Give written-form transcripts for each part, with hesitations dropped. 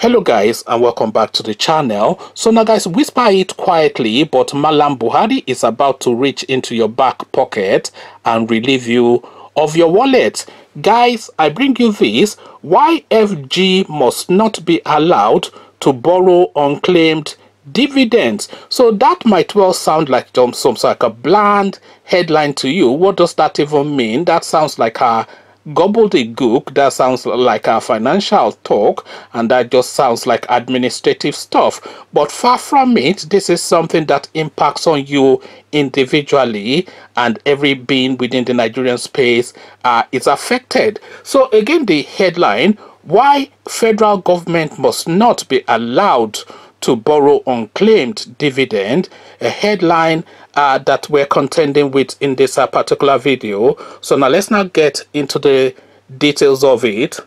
Hello guys, and welcome back to the channel. So now guys, whisper it quietly, but Mallam Buhari is about to reach into your back pocket and relieve you of your wallet. Guys, I bring you this: why FG must not be allowed to borrow unclaimed dividends. So that might well sound like some like a bland headline to you. What does that even mean? That sounds like a gobbledygook. That sounds like a financial talk, and that just sounds like administrative stuff. But far from it, this is something that impacts on you individually, and every being within the Nigerian space is affected. So again, the headline: why federal government must not be allowed to borrow unclaimed dividend, a headline that we're contending with in this particular video. So now let's not get into the details of it.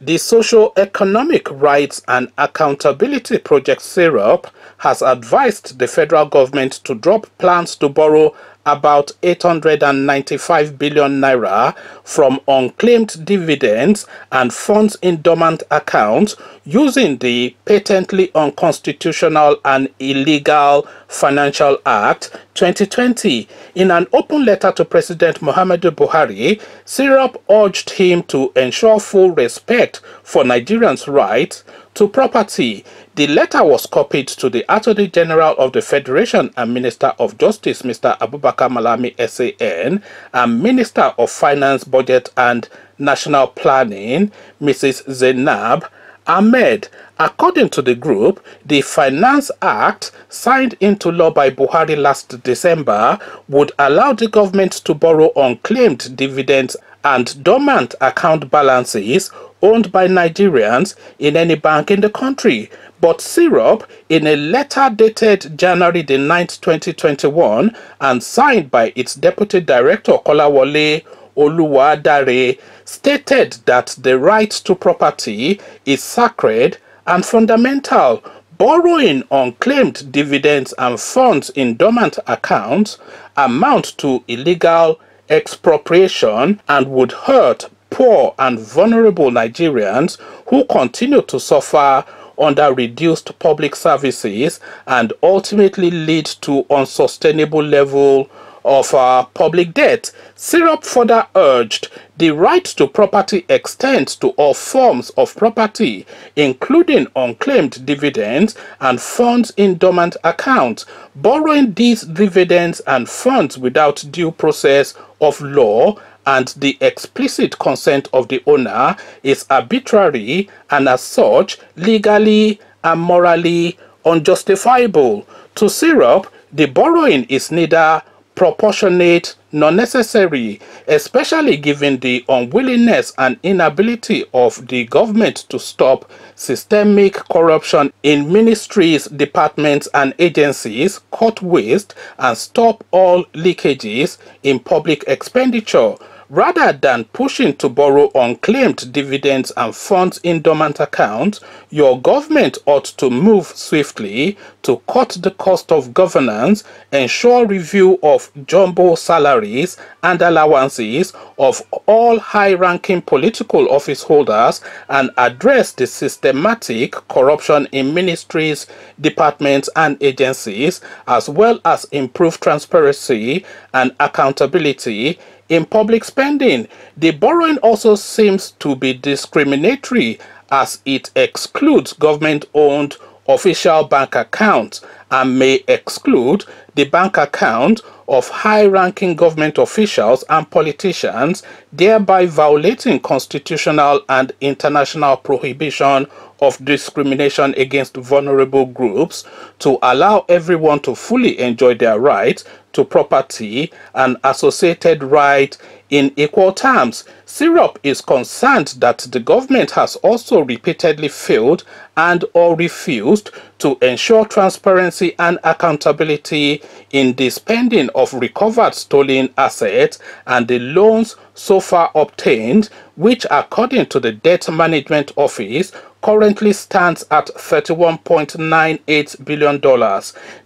The Socio-Economic Rights and Accountability Project (SERAP) has advised the federal government to drop plans to borrow about 895 billion naira from unclaimed dividends and funds in dormant accounts using the patently unconstitutional and illegal Financial Act 2020. In an open letter to President Muhammadu Buhari, SERAP urged him to ensure full respect for Nigerians' rights to property. The letter was copied to the Attorney General of the Federation and Minister of Justice, Mr. Abubakar Malami SAN, and Minister of Finance, Budget and National Planning, Mrs. Zainab Ahmed. According to the group, the Finance Act, signed into law by Buhari last December, would allow the government to borrow unclaimed dividends and dormant account balances owned by Nigerians in any bank in the country. But SERAP, in a letter dated January the 9th, 2021, and signed by its Deputy Director Kolawole Oluwadare, stated that the right to property is sacred and fundamental. Borrowing unclaimed dividends and funds in dormant accounts amount to illegal expropriation and would hurt poor and vulnerable Nigerians who continue to suffer under reduced public services and ultimately lead to unsustainable level of public debt. SERAP further urged the right to property extends to all forms of property, including unclaimed dividends and funds in dormant accounts. Borrowing these dividends and funds without due process of law and the explicit consent of the owner is arbitrary and as such legally and morally unjustifiable. To SERAP, the borrowing is neither proportionate nor necessary, especially given the unwillingness and inability of the government to stop systemic corruption in ministries, departments and agencies, cut waste and stop all leakages in public expenditure. Rather than pushing to borrow unclaimed dividends and funds in dormant accounts, your government ought to move swiftly to cut the cost of governance, ensure review of jumbo salaries and allowances of all high-ranking political office holders, and address the systematic corruption in ministries, departments and agencies, as well as improve transparency and accountability in public spending. The borrowing also seems to be discriminatory as it excludes government-owned official bank accounts and may exclude the bank account of high-ranking government officials and politicians, thereby violating constitutional and international prohibition of discrimination against vulnerable groups, to allow everyone to fully enjoy their right to property and associated right in equal terms. SERAP is concerned that the government has also repeatedly failed and or refused to ensure transparency and accountability in the spending of recovered stolen assets and the loans so far obtained, which according to the Debt Management Office currently stands at $31.98 billion.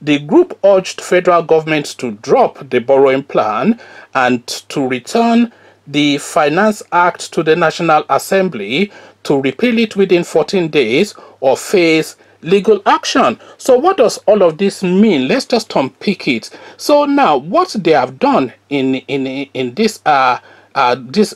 The group urged federal government to drop the borrowing plan and to return the Finance Act to the National Assembly to repeal it within 14 days or face legal action. So what does all of this mean? Let's just unpick it. So now what they have done in this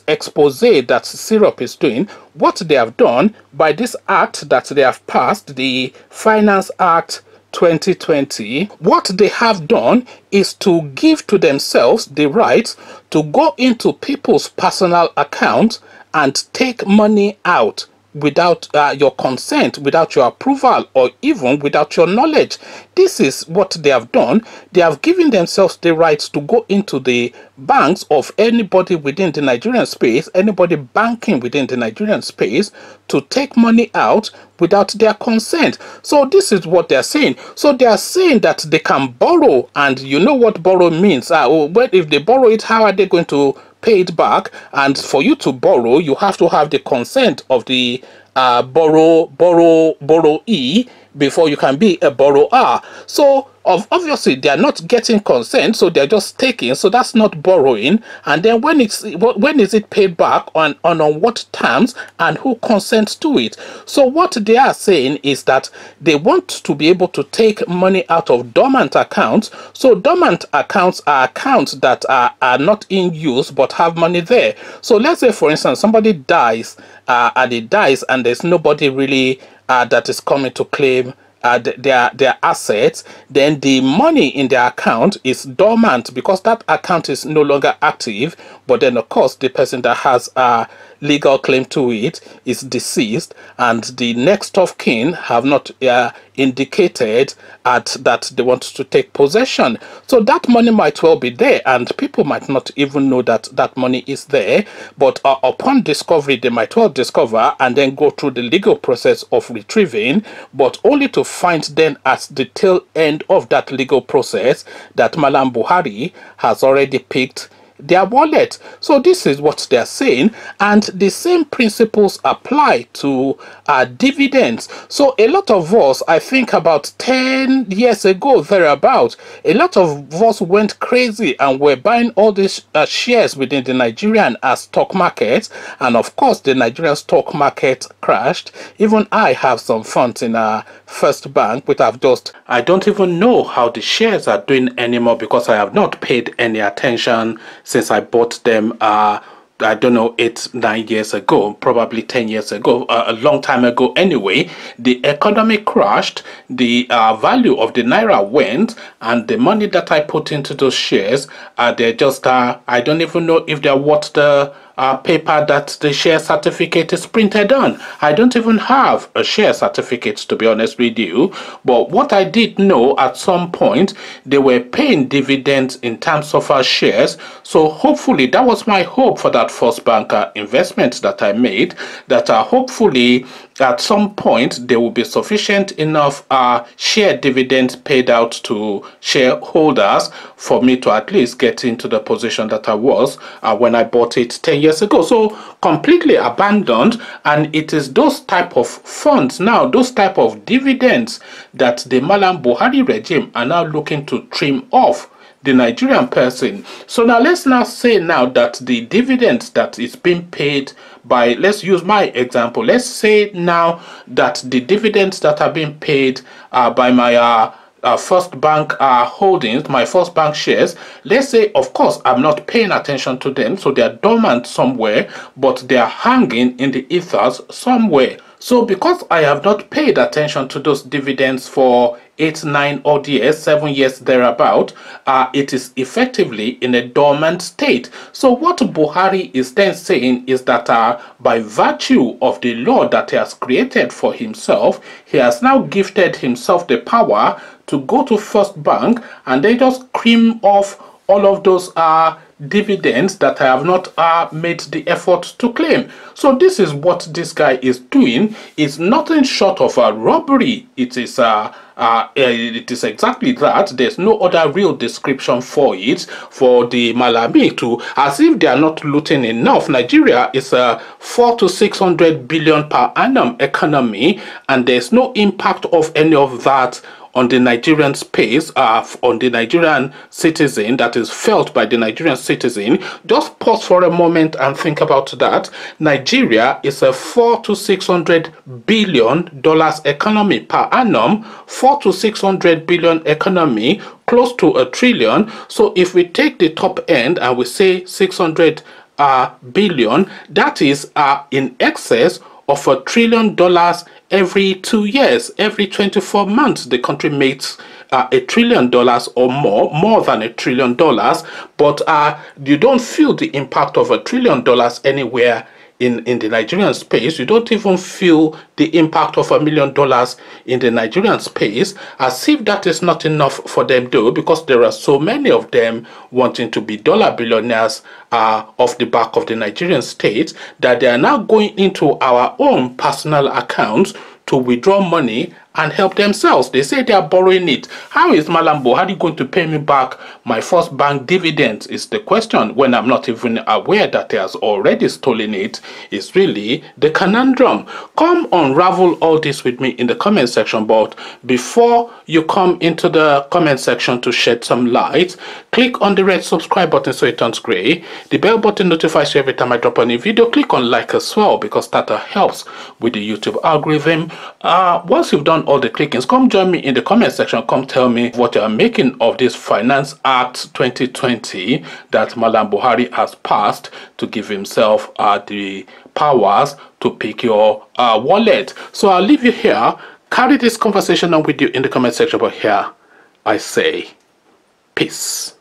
expose that Syrup is doing, what they have done by this act that they have passed, the Finance Act 2020, what they have done is to give to themselves the right to go into people's personal accounts and take money out without your consent, without your approval, or even without your knowledge. This is what they have done. They have given themselves the right to go into the banks of anybody within the Nigerian space, anybody banking within the Nigerian space, to take money out without their consent. So this is what they're saying. So they are saying that they can borrow, and you know what borrow means. Well, if they borrow it, how are they going to pay it back? And for you to borrow, you have to have the consent of the borrowee before you can be a borrower. So obviously they are not getting consent, so they're just taking. So that's not borrowing. And then when is it paid back, on what terms, and who consents to it? So what they are saying is that they want to be able to take money out of dormant accounts. So dormant accounts are accounts that are not in use but have money there. So let's say, for instance, somebody dies and it dies and there's nobody really that is coming to claim their assets. Then the money in their account is dormant because that account is no longer active. But then of course the person that has a legal claim to it is deceased, and the next of kin have not indicated that they want to take possession. So that money might well be there, and people might not even know that that money is there. But upon discovery, they might well discover and then go through the legal process of retrieving, but only to find then at the tail end of that legal process that Mallam Buhari has already picked their wallet. So this is what they're saying, and the same principles apply to dividends. So a lot of us, I think about 10 years ago thereabout, a lot of us went crazy and were buying all these shares within the Nigerian stock market, and of course the Nigerian stock market crashed. Even I have some funds in First Bank, but I don't even know how the shares are doing anymore because I have not paid any attention since I bought them I don't know, 8-9 years ago, probably 10 years ago, a long time ago anyway. The economy crashed, the value of the naira went, and the money that I put into those shares, they're just I don't even know if they're what the paper that the share certificate is printed on. I don't even have a share certificate, to be honest with you. But what I did know, at some point they were paying dividends in terms of our shares. So hopefully, that was my hope for that First Bank investment that I made, that hopefully at some point there will be sufficient enough share dividends paid out to shareholders for me to at least get into the position that I was when I bought it 10 years ago. So completely abandoned, and it is those type of funds now, those type of dividends, that the Mallam Buhari regime are now looking to trim off the Nigerian person. So now let's now say now that the dividends that is being paid by, let's use my example, let's say now that the dividends that are being paid by my First Bank holdings, my First Bank shares, let's say, of course, I'm not paying attention to them, so they're dormant somewhere, but they're hanging in the ethers somewhere. So because I have not paid attention to those dividends for 8, 9 odd years, 7 years thereabout, it is effectively in a dormant state. So what Buhari is then saying is that by virtue of the law that he has created for himself, he has now gifted himself the power to go to First Bank and they just cream off all of those dividends that I have not made the effort to claim. So this is what this guy is doing. It's nothing short of a robbery. It is exactly that. There's no other real description for it, for the Malami to, as if they are not looting enough. Nigeria is a 400 to 600 billion per annum economy, and there's no impact of any of that on the Nigerian space, on the Nigerian citizen, that is felt by the Nigerian citizen. Just pause for a moment and think about that. Nigeria is a $400 to $600 billion economy per annum. 400 to 600 billion economy, close to $1 trillion. So if we take the top end and we say 600 billion, that is in excess of $1 trillion every 2 years. Every 24 months, the country makes $1 trillion or more than $1 trillion. But you don't feel the impact of $1 trillion anywhere in the Nigerian space. You don't even feel the impact of $1 million in the Nigerian space, as if that is not enough for them though, because there are so many of them wanting to be dollar billionaires off the back of the Nigerian state, that they are now going into our own personal accounts to withdraw money and help themselves. They say they are borrowing it. How is Mallam Buhari going to pay me back my first bank dividend is the question, when I'm not even aware that he has already stolen it. Is really the conundrum. Come unravel all this with me in the comment section, but before you come into the comment section to shed some light, click on the red subscribe button so it turns gray. The bell button notifies you every time I drop a new video. Click on like as well, because that helps with the YouTube algorithm. Once you've done all the clickings, come join me in the comment section. Come tell me what you are making of this Finance Act 2020 that Mallam Buhari has passed to give himself the powers to pick your wallet. So I'll leave you here. Carry this conversation on with you in the comment section, but here I say peace.